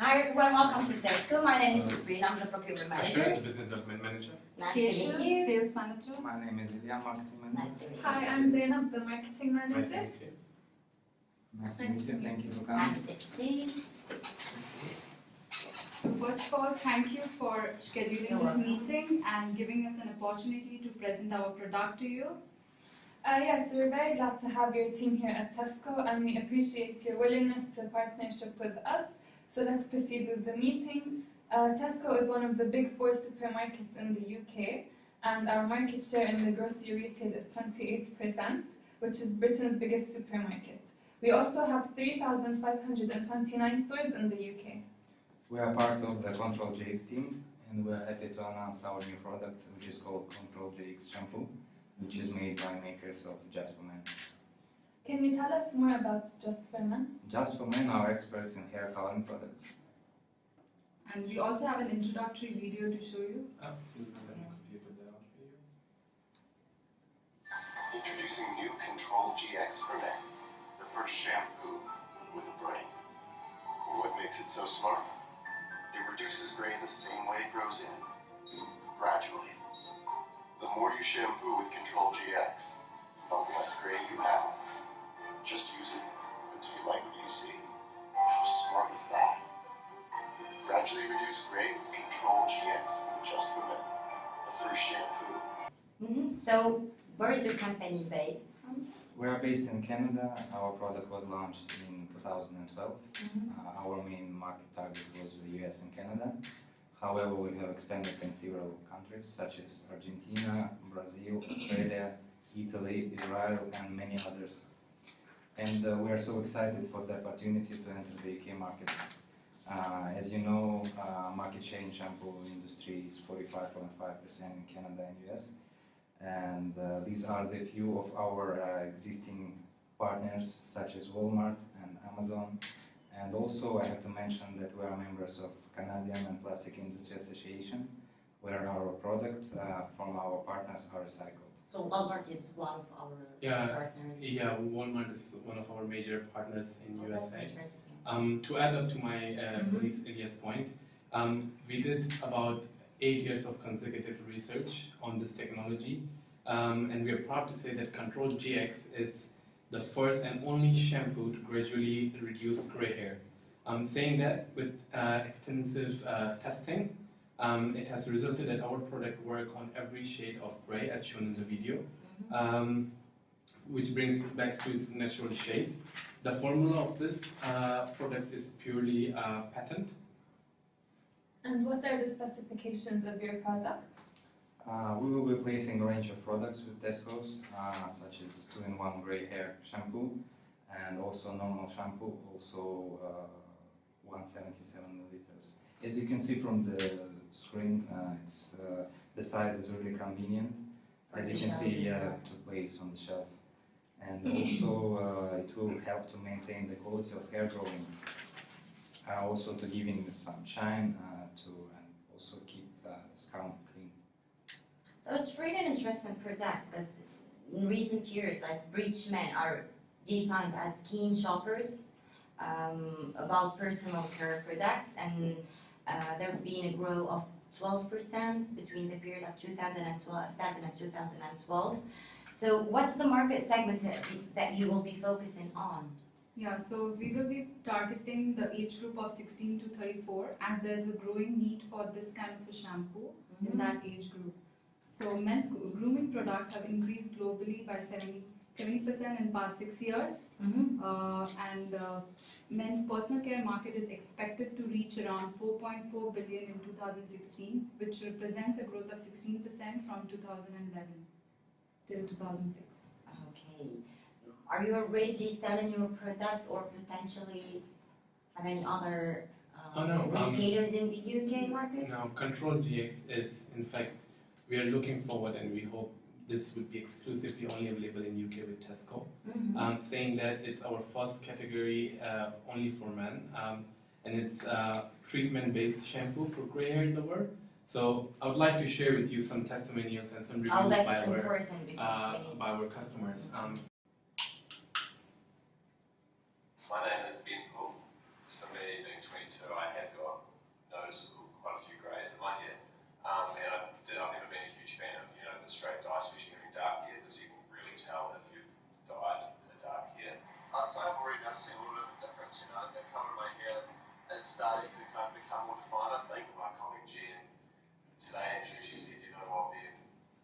Hi, well, welcome to Tesco. My name is Sabrina. I'm the procurement manager. The business development manager. Nice to meet you. Sales manager. My name is Ilya, marketing manager. Nice to meet you. Hi, I'm Zainab, the marketing Nice to manager. meet you. Nice to meet you. Thank you for coming. And it's Steve. So first of all, thank you for scheduling You're this welcome. meeting and giving us an opportunity to present our product to you. Yes, we're very glad to have your team here at Tesco, and we appreciate your willingness to partnership with us. So let's proceed with the meeting. Tesco is one of the big four supermarkets in the UK, and our market share in the grocery retail is 28%, which is Britain's biggest supermarket. We also have 3,529 stores in the UK. We are part of the Control GX team, and we are happy to announce our new product, which is called Control GX Shampoo, which is made by makers of Just for Men. Can you tell us more about Just for Men? Just for Men are experts in hair coloring products. And we also have an introductory video to show you. Introducing new Control GX for Men, the first shampoo with a brain. What makes it so smart? It reduces gray the same way it grows in, gradually. The more you shampoo with Control GX, the less gray you have. Just use it until you like what you see. How smart is that? Gradually reduce gray with Control GX from Just for Men, the first shampoo. So, where is your company based? We are based in Canada. Our product was launched in 2012. Our main market target was the US and Canada. However, we have expanded in several countries such as Argentina, Brazil, Australia, Italy, Israel, and many others. And we are so excited for the opportunity to enter the UK market. As you know, market share in shampoo industry is 45.5% in Canada and US. And these are the few of our existing partners such as Walmart and Amazon. And also I have to mention that we are members of Canadian and Plastic Industry Association, where our products from our partners are recycled. So, Walmart is one of our partners. Yeah, Walmart is one of our major partners in Oh, USA. that's interesting. To add up to my colleague Ilya's point, we did about 8 years of consecutive research on this technology, and we are proud to say that Control GX is the first and only shampoo to gradually reduce gray hair. Saying that with extensive testing, it has resulted that our product works on every shade of gray as shown in the video, which brings it back to its natural shade. The formula of this product is purely patent. And what are the specifications of your product? We will be placing a range of products with Tesco's, such as 2-in-1 gray hair shampoo, and also normal shampoo, also 177 milliliters. As you can see from the screen, the size is really convenient, as you can see, to place on the shelf. And also it will help to maintain the quality of hair growing, also to giving some shine, and also keep the scalp clean. So, it's really an interesting product, because in recent years, like rich men are defined as keen shoppers about personal care products, and there has been a growth of 12% between the period of 2007 and 2012. So, what's the market segment that you will be focusing on? Yeah, so we will be targeting the age group of 16 to 34, as there's a growing need for this kind of a shampoo in that age group. So men's grooming products have increased globally by 70% in past 6 years, and men's personal care market is expected to reach around 4.4 billion in 2016, which represents a growth of 16% from 2011 till 2006. Okay. Are you already selling your products, or potentially have any other retailers in the UK market? No, Control GX is, in fact, we are looking forward, and we hope this would be exclusively only available in UK with Tesco. Saying that it's our first category only for men, and it's treatment-based shampoo for gray hair in the world. So I would like to share with you some testimonials and some reviews by our customers. My name is Ben Poole. For me, being 22 2022, I had got noticeable quite a few greys in my hair. And I've never been a huge fan of, the straight dye, especially having dark hair, because you can really tell if you've dyed a dark hair. I'd say I'm already noticing a little bit of a difference, the colour of my hair is starting to kind of become more defined. I think my colleague Jen today actually, she said, you know what, Ben,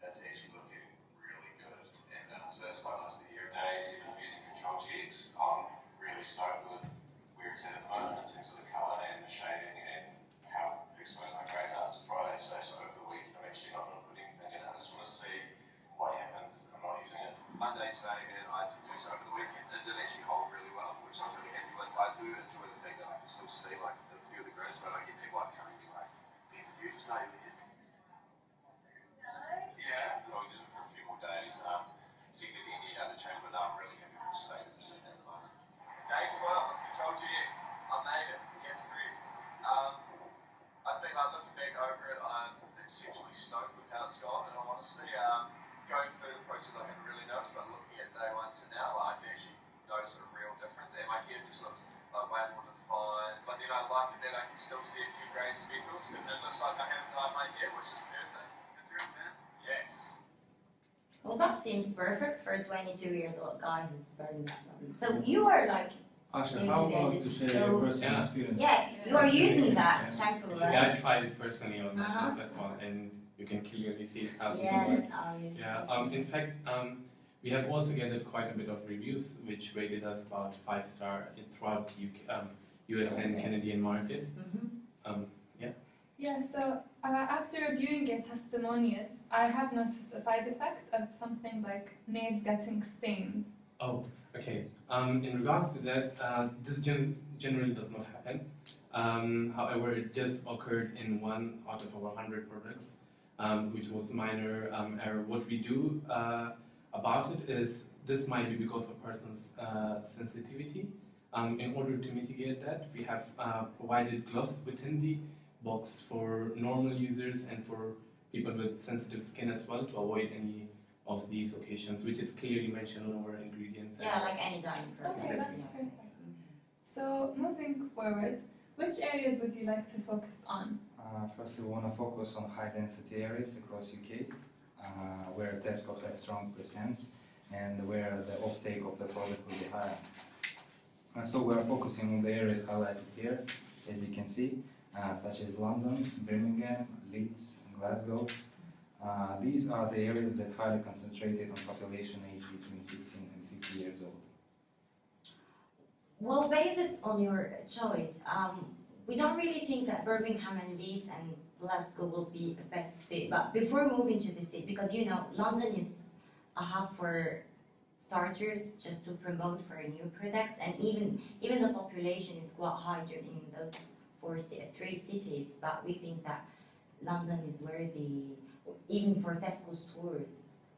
that's actually looking really good. And so that's quite nice to hear. Day 7 using Control GX, I'm really stoked with where it's at the moment in terms of the colour and the shading and how exposed my greys are. It's Friday today, so over the week I'm actually not going to put anything in. I just want to see what happens if I'm not using it. Monday today, and I did use it over the weekend. It did actually hold really well, which I was really happy with. I do enjoy the fact that I can still see like a few of the greys, but I don't get people like coming to me like, Ben, did you just dye your hair? Yeah, I'll use it for a few more days. See if there's any other change, but no, I'm really happy with the state of this at the moment. Day 12 with Control GX. I made it. Yes, Chris. I think like looking back over it, I'm exceptionally stoked with how it's gone, and honestly, going through the process I haven't really noticed, but looking at day 1 to now, I can actually notice a real difference, and my hair just looks like way more defined. But then I like it that I can still see a few grey speckles, because it looks like I haven't dyed my hair, which is perfect. It's real, man. Yes. Well, that seems perfect for a 22-year-old guy who's burned that one. So you are like Asha, how about to share your personal Yeah. experience? yeah, you are using that shampoo, Actually, right? I tried it personally on my Uh-huh. first one, and you can clearly see how it Yeah, works. that's obvious. Yeah, in fact, we have also gathered quite a bit of reviews, which rated us about 5-star throughout the UK, US and Canadian market. Yeah. Yeah, so after reviewing your testimonials, I have noticed a side effect of something like nails getting stained. Oh, okay. In regards to that, this generally does not happen. However, it just occurred in 1 out of our 100 products, which was minor error. What we do about it is this might be because of person's sensitivity. In order to mitigate that, we have provided gloves within the box for normal users and for people with sensitive skin as well, to avoid any of these occasions, which is clearly mentioned on our ingredients. Yeah, like any dyeing product. Okay, that's Yeah. perfect. So moving forward, which areas would you like to focus on? Firstly, we want to focus on high-density areas across UK, where Tesco has strong presence and where the offtake of the product will be higher. And so we are focusing on the areas highlighted here, as you can see, such as London, Birmingham, Leeds, Glasgow. These are the areas that highly concentrated on population age between 16 and 50 years old. Well, based on your choice, we don't really think that Birmingham and Leeds and Glasgow will be the best fit. But before moving to the city, because London is a hub for starters, just to promote for new products, and even the population is quite high in those 3 cities. But we think that London is where even for Tesco stores,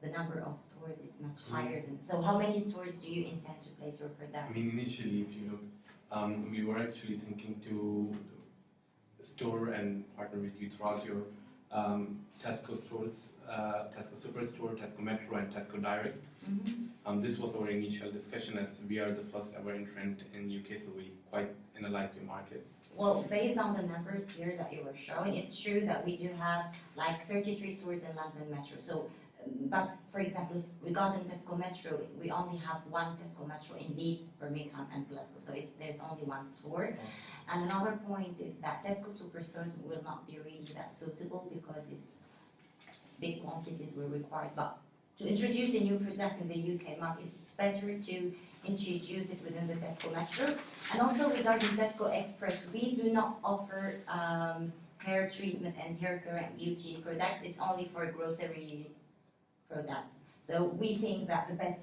the number of stores is much higher than. So how many stores do you intend to place your product? I mean, initially, if you look, we were actually thinking to store and partner with you throughout your Tesco stores, Tesco Superstore, Tesco Metro, and Tesco Direct. This was our initial discussion, as we are the first ever entrant in UK, so we quite analyzed your markets. Well, based on the numbers here that you were showing, it's true that we do have like 33 stores in London Metro. So, but for example, regarding Tesco Metro, we only have 1 Tesco Metro in Leeds, Birmingham, and Glasgow. So there's only 1 store. And another point is that Tesco Superstores will not be really that suitable because big quantities were required. But to introduce a new product in the UK market, it's better to introduce it within the Tesco Metro. And also regarding Tesco Express, we do not offer hair treatment and hair care and beauty products. It's only for grocery products. So we think that the best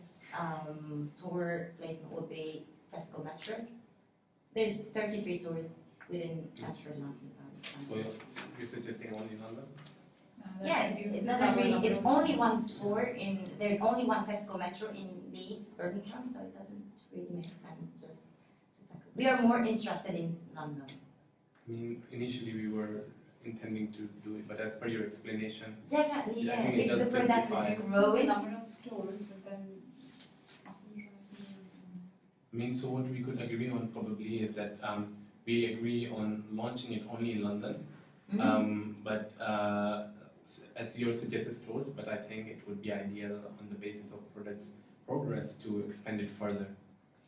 store placement would be Tesco Metro. There's 33 stores within Metro London. So you're suggesting only London? Yeah, it doesn't really. It's only 1 store there's only 1 Tesco Metro in Leeds, Birmingham, so it doesn't really make sense just to tackle. We are more interested in London. I mean, initially we were intending to do it, but as per your explanation, Definitely, Yeah, I yeah. think it If does the product simplify. is The growing, number of stores, but then I mean, so what we could agree on probably is that we agree on launching it only in London. But as your suggested stores, but I think it would be ideal on the basis of product's progress to expand it further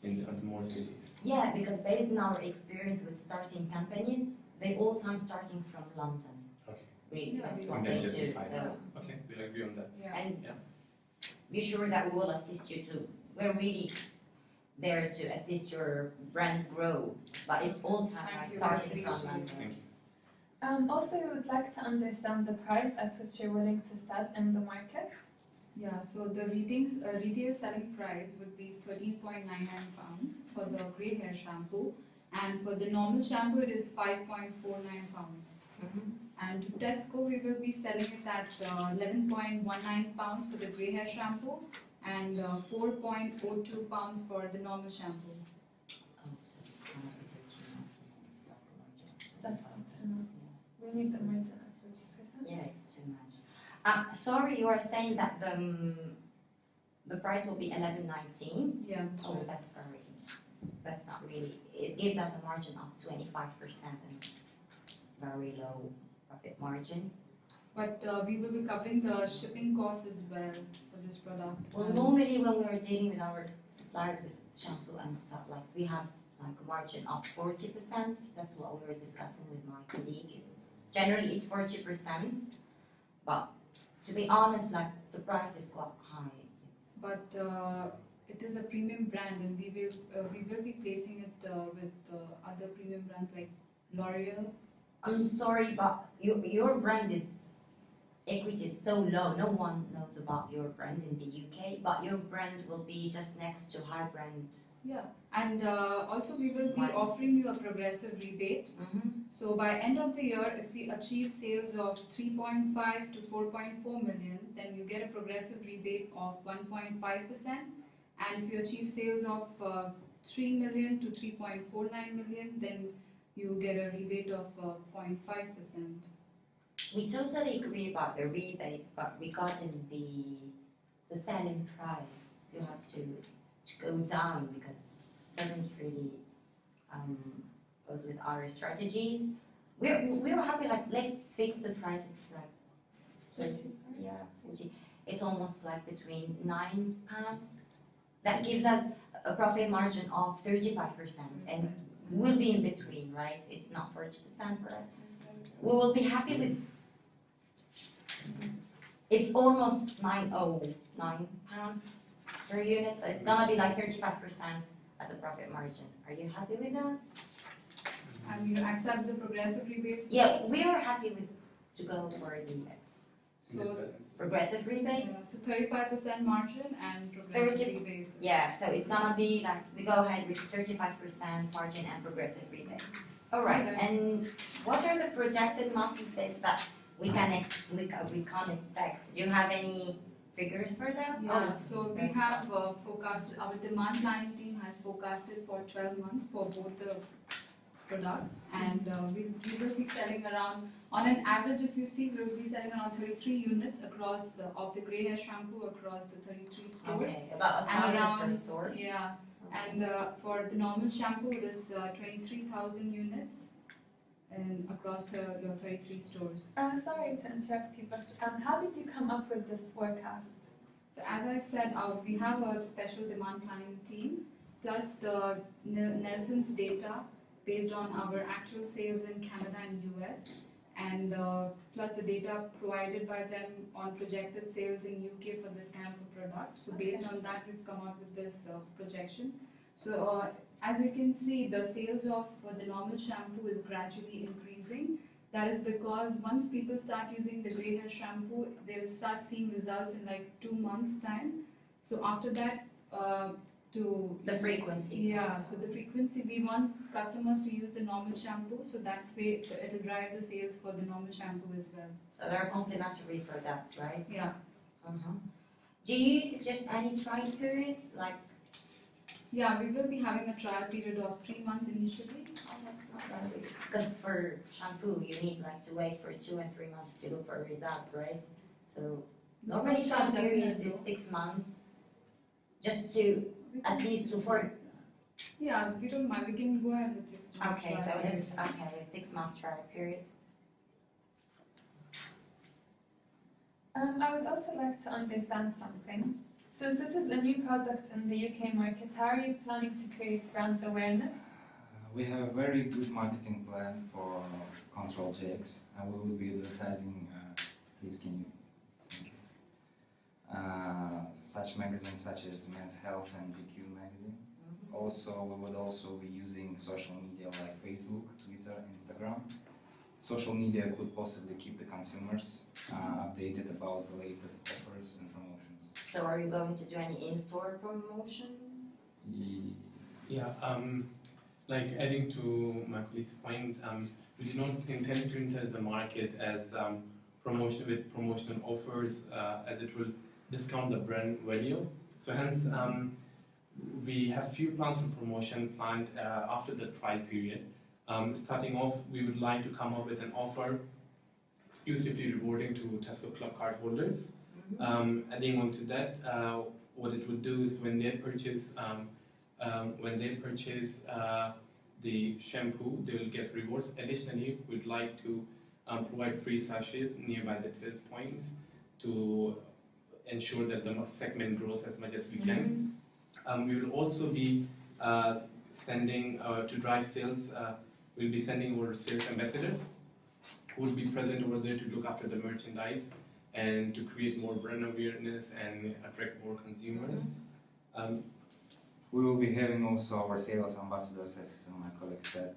in on more cities. Yeah, because based on our experience with starting companies, they all time starting from London. Okay. That's we what And they then do. justify So, that. Okay, we'll agree on that. Yeah. and Yeah. be sure that we will assist you to. We're really there to assist your brand grow, but it's all time Thank like you, we starting from appreciate London. Thank you. Also, we would like to understand the price at which you're willing to sell in the market. Yeah, so the retail selling price would be £13.99 for the grey hair shampoo, and for the normal shampoo it is £5.49. And to Tesco we will be selling it at £11.19 for the grey hair shampoo and £4.02 for the normal shampoo. That's good to know. We need the margin at 30%. Yeah, it's too much. Sorry, you are saying that the price will be 11.19. Yeah, that's Oh, right. that's not really. It gives us a margin of 25% and very low profit margin. But we will be covering the shipping costs as well for this product. Well, normally when we are dealing with our suppliers with shampoo and stuff, like we have like a margin of 40%. That's what we were discussing with my colleague. Generally, it's 40%, but to be honest, like the price is quite high. But it is a premium brand, and we will be placing it with other premium brands like L'Oreal. I'm sorry, but your brand is equity is so low. No one knows about your brand in the UK, but your brand will be just next to high brand. Yeah, and also we will be Right. offering you a progressive rebate. So by end of the year, if we achieve sales of 3.5 to 4.4 million, then you get a progressive rebate of 1.5%. And if you achieve sales of 3 million to 3.49 million, then you get a rebate of 0.5%. We totally agree about the rebates, but regarding the selling price, you have to go down because it doesn't really goes with our strategies. We're happy, like let's fix the price. It's like 30, yeah, 40. It's almost like between £9. That gives us a profit margin of 35%, and we'll be in between, right? It's not 40% for us. We will be happy with. It's almost £909 per unit, so it's gonna be like 35% as a profit margin. Are you happy with that? And you accept the progressive rebate? Yeah, we are happy with to go for the So, progressive rebate. so 35% margin and progressive 30 rebate. Yeah, so it's gonna be like we go ahead with 35% margin and progressive rebate. All right, Alright. and what are the projected monthly sales that we can expect? Do you have any figures for that? Yeah, so we that's have fine. forecasted, our demand planning team has forecasted for 12 months for both the products, and we will be selling around, on an average if you see, we will be selling around 33 units across of the grey hair shampoo across the 33 stores. Okay, about And 1,000 around, per store. yeah, and for the normal shampoo it is 23,000 units and across the 33 stores. Sorry to interrupt you, but how did you come up with this forecast? So as I said, we have a special demand planning team, plus the Nelson's data based on our actual sales in Canada and US, and plus the data provided by them on projected sales in UK for this kind of a product. So based on that, we've come out with this projection. So as you can see, the sales of the normal shampoo is gradually increasing. That is because once people start using the grey hair shampoo, they'll start seeing results in like 2 months' time. So after that, The frequency. Yeah, so the frequency, we want customers to use the normal shampoo, so that way it will drive the sales for the normal shampoo as well. So they're complementary products, right? Yeah. Do you suggest any trial periods, like? Yeah, we will be having a trial period of 3 months initially. Because for shampoo, you need like to wait for 2 and 3 months to look for results, right? So normally trial period is 6 months, just to at least to for. Yeah, we don't mind. We can go ahead with 6 months Okay, trial so period. it's, okay, 6 month trial period. I would also like to understand something. Since this is a new product in the UK market, how are you planning to create brand awareness? We have a very good marketing plan for Control GX, and we will be advertising, please can you, thank you. Such magazines such as Men's Health and GQ magazine. Also, we would also be using social media like Facebook, Twitter, Instagram. Social media could possibly keep the consumers updated about the latest offers and promotions. So are you going to do any in-store promotions? Yeah, like adding to my colleague's point, we do not intend to enter the market as promotion with promotional offers, as it will discount the brand value. So hence, we have few plans for promotion planned after the trial period. Starting off, we would like to come up with an offer exclusively rewarding to Tesco Club card holders. Adding on to that, what it would do is when they purchase the shampoo, they will get rewards. Additionally, we'd like to provide free sachets nearby the till point to ensure that the segment grows as much as we can. We will also be sending to drive sales. We'll be sending our sales ambassadors who will be present over there to look after the merchandise and to create more brand awareness and attract more consumers. We will be having also our sales ambassadors, as my colleague said,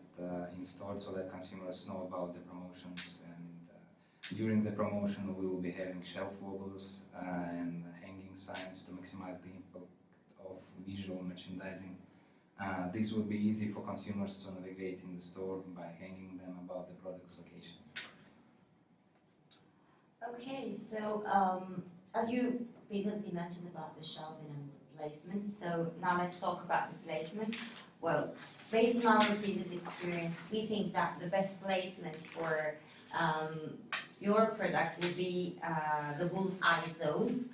in store so that consumers know about the promotions. And during the promotion, we will be having shelf wobblers and hanging signs to maximize the impact of visual merchandising. This will be easy for consumers to navigate in the store by hanging them about the product's locations. Okay, so as you previously mentioned about the shelving and the placement, so now let's talk about the placement. Well, based on our previous experience, we think that the best placement for your product would be the bullseye zone.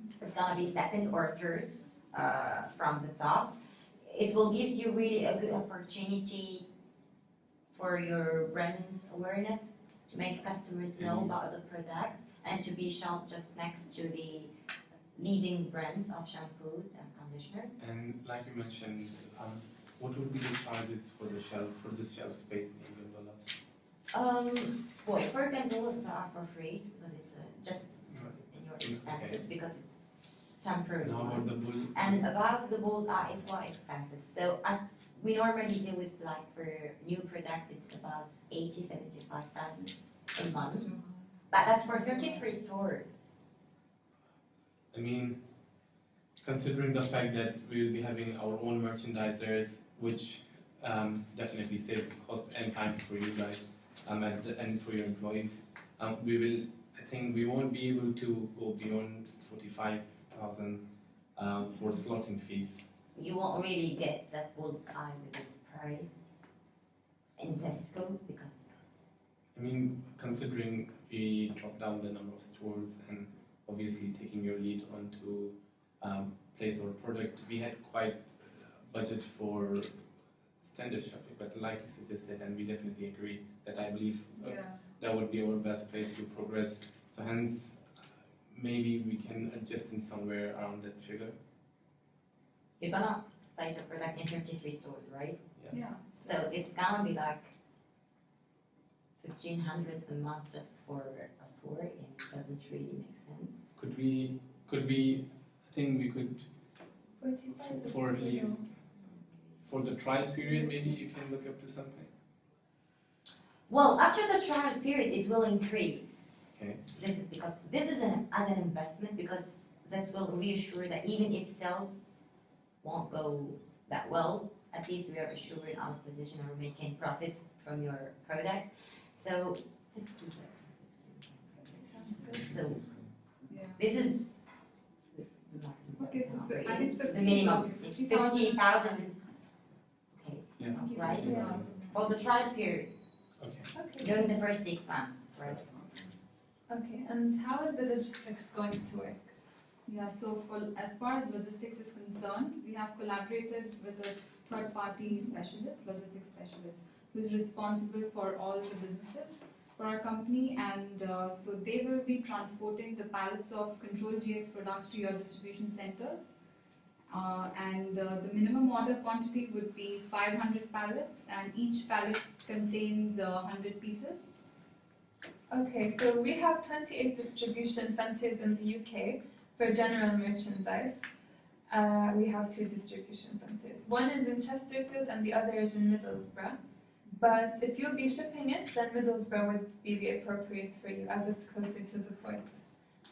It's going to be second or third from the top. It will give you really a good opportunity for your brand awareness, to make customers know about the product and to be shown just next to the leading brands of shampoos and conditioners. And like you mentioned, what would be the charges for this shelf space in gondolas? Well, for gondolas, they are for free because it's just in your expenses, because it's temporary. Now about the bull. And about the bullseye, it's quite expensive. So we normally do it like for new products, it's about 75,000 a month. But that's for 33 stores. I mean, considering the fact that we will be having our own merchandisers, which definitely saves cost and time for you guys and for your employees, I think we won't be able to go beyond 45,000 for slotting fees. You won't really get that bullseye with its price in Tesco because. I mean, considering we drop down the number of stores and obviously taking your lead on to place our product, we had quite budget for standard shopping, but like you suggested, and we definitely agree that I believe that would be our best place to progress. So hence, maybe we can adjust in somewhere around that figure. You're gonna place your product in 33 stores, right? Yeah. So it's gonna be like 1,500 a month just for a store, and it doesn't really make sense. Could we? I think we could. 45 For at least for the trial period, maybe you can look up to something. Well, after the trial period, it will increase. Okay. This is because this is as an investment, because this will reassure that even if sales won't go that well, at least we are assuring our position or making profit from your product. So, let's keep it. So, this is the maximum. Okay, so for I think the minimum. 50,000. 50,000. Okay, Yeah. right? Yeah. For the trial period, Okay. during the first 6 months, right? Okay, and how is the logistics going to work? Yeah, so as far as logistics is concerned, we have collaborated with a third-party specialist, logistics specialist, who's responsible for all the businesses for our company, and so they will be transporting the pallets of Control GX products to your distribution centers. The minimum order quantity would be 500 pallets, and each pallet contains 100 pieces. Okay, so we have 28 distribution centers in the UK for general merchandise. We have 2 distribution centers. One is in Chesterfield and the other is in Middlesbrough. But if you'll be shipping it, then Middlesbrough would be the appropriate for you, as it's closer to the port.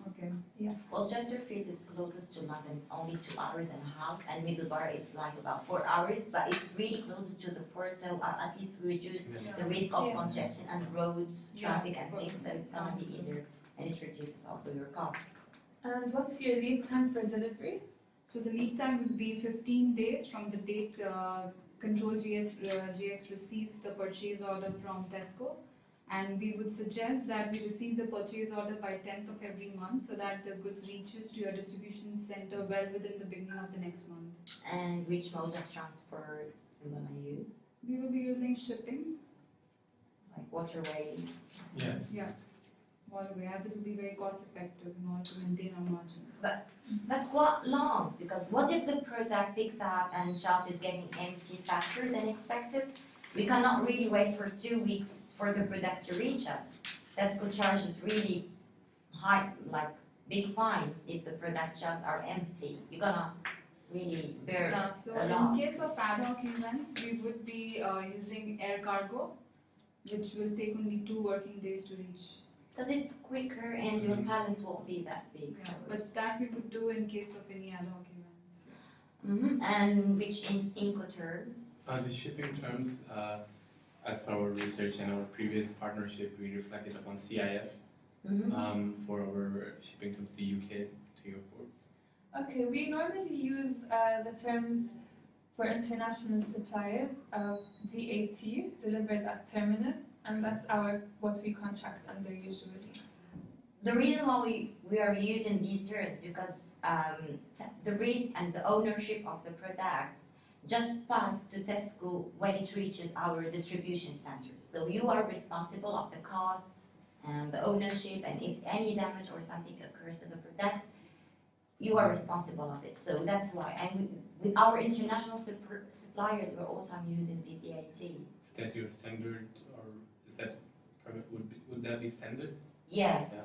Okay. Yeah. Well, Chesterfield is closest to London, it's only 2 hours and a half, and Middlesbrough is like about 4 hours, but it's really closer to the port, so at least we reduce the risk of congestion and roads, traffic and things, so it's gonna be easier, and it reduces also your costs. And what's your lead time for delivery? So the lead time would be 15 days from the date Control GX receives the purchase order from Tesco. And we would suggest that we receive the purchase order by 10th of every month so that the goods reaches to your distribution center well within the beginning of the next month. And which mode of transport you gonna use? We will be using shipping. Like waterways? Yeah. Yeah, waterway, as it will be very cost effective in order to maintain our margin. But that's quite long, because what if the product picks up and shelf is getting empty faster than expected? We cannot really wait for 2 weeks for the product to reach us. Tesco charges really high, like big fines if the product shelves are empty. You're gonna really bear Yeah, so a lot. in case of ad hoc events, we would be using air cargo, which will take only 2 working days to reach. Because it's quicker and your pallets won't be that big. Yeah, So but that we would do in case of any ad hoc events. And which Incoterms? The shipping terms, as per our research and our previous partnership, we reflected upon CIF for our shipping terms to UK, to your ports. Okay, we normally use the terms for international suppliers of DAT, delivered at terminus, and that's what we contract under usually. The reason why we are using these terms because the risk and the ownership of the product just pass to Tesco when it reaches our distribution centers. So you are responsible of the costs and the ownership, and if any damage or something occurs to the product, you are responsible of it. So that's why. And with our international suppliers, we're also using the DAT. Is that your standard, or is that would that be standard? Yes. Yeah.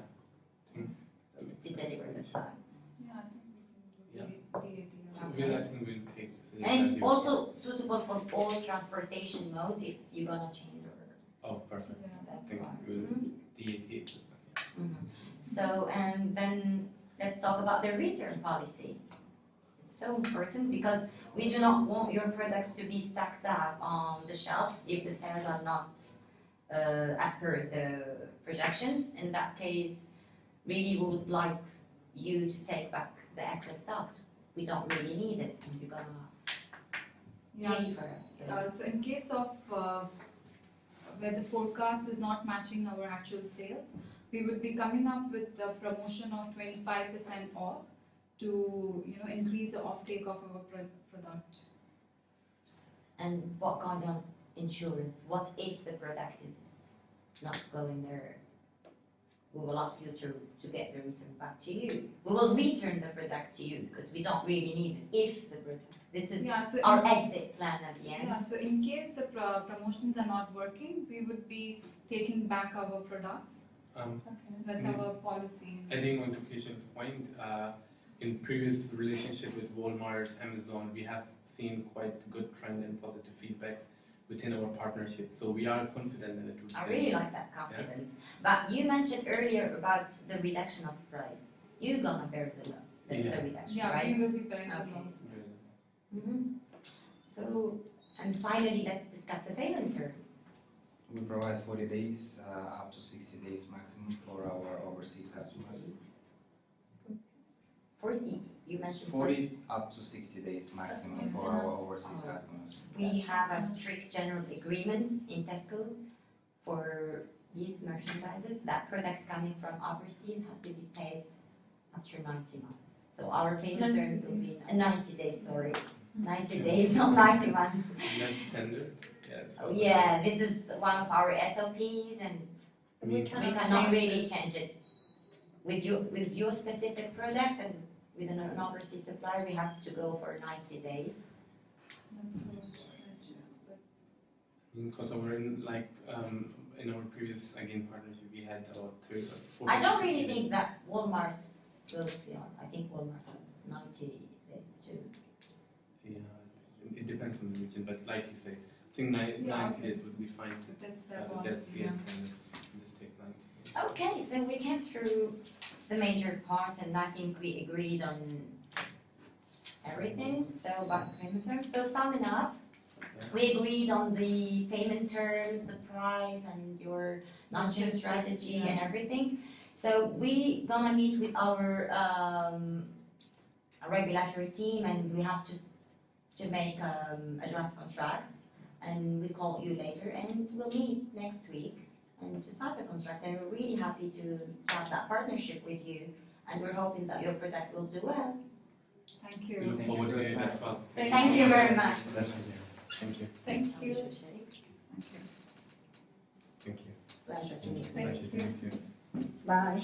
That makes To sense. deliver the time. Yeah, I think we can do Yeah. DAT. I think we'll take. And it's also suitable for all transportation modes if you're gonna change or Oh, perfect. Yeah. I that's think why. we'll DAT system. So, and then let's talk about the return policy. It's so important because we do not want your products to be stacked up on the shelves if the sales are not as per the projections. In that case, really we would like you to take back the excess stocks. We don't really need it, and you're gonna pay for it. So in case of where the forecast is not matching our actual sales, we would be coming up with a promotion of 25% off to increase the offtake of our product. And what kind of insurance? What if the product is not going there? We will ask you to get the return back to you. We will return the product to you because we don't really need it if the product. This is So our exit plan at the end. Yeah, so in case the promotions are not working, we would be taking back our products. Okay. That's our policy. Adding on to Keisha's point, in previous relationship with Walmart, Amazon, we have seen quite good trend and positive feedbacks within our partnership. So we are confident that it will. I really like that confidence. But you mentioned earlier about the reduction of price. You're gonna bear the reduction, Yeah, right? we will be bearing the Okay. loss. So, and finally, let's discuss the payment terms. We provide 40 days, up to 60 days maximum for our overseas customers. 40, you mentioned 40 up to 60 days maximum for our overseas customers. We have a strict general agreement in Tesco for these merchandises that products coming from overseas have to be paid after 90 months. So our payment 90 terms will be 90 days, sorry. 90 days, not 90 months. That's standard. Yeah. Oh, yeah, this is one of our SOPs, and We we cannot cannot change really it. change it. With your specific product and with an overseas supplier, we have to go for 90 days. Because in our previous partnership, we had about 4. I don't really think that Walmart goes beyond. I think Walmart has 90 days too. Yeah, it depends on the region, but like you say, I think 90 days would be fine. That's their That's policy, the yeah. standard. Just take 90 days. Okay, so we came through the major parts, and I think we agreed on everything. So about payment terms. So summing up, we agreed on the payment terms, the price, and your launching strategy and everything. So we gonna meet with our regulatory team, and we have to make a draft contract, and we call you later, and we'll meet next week and to sign the contract. And we're really happy to have that partnership with you, and we're hoping that your product will do well. Thank We you. look forward to it as well. Thank you very much. Thank you. Thank you. Thank you. Thank you. Pleasure to meet you. Thank Pleasure to meet you. Bye.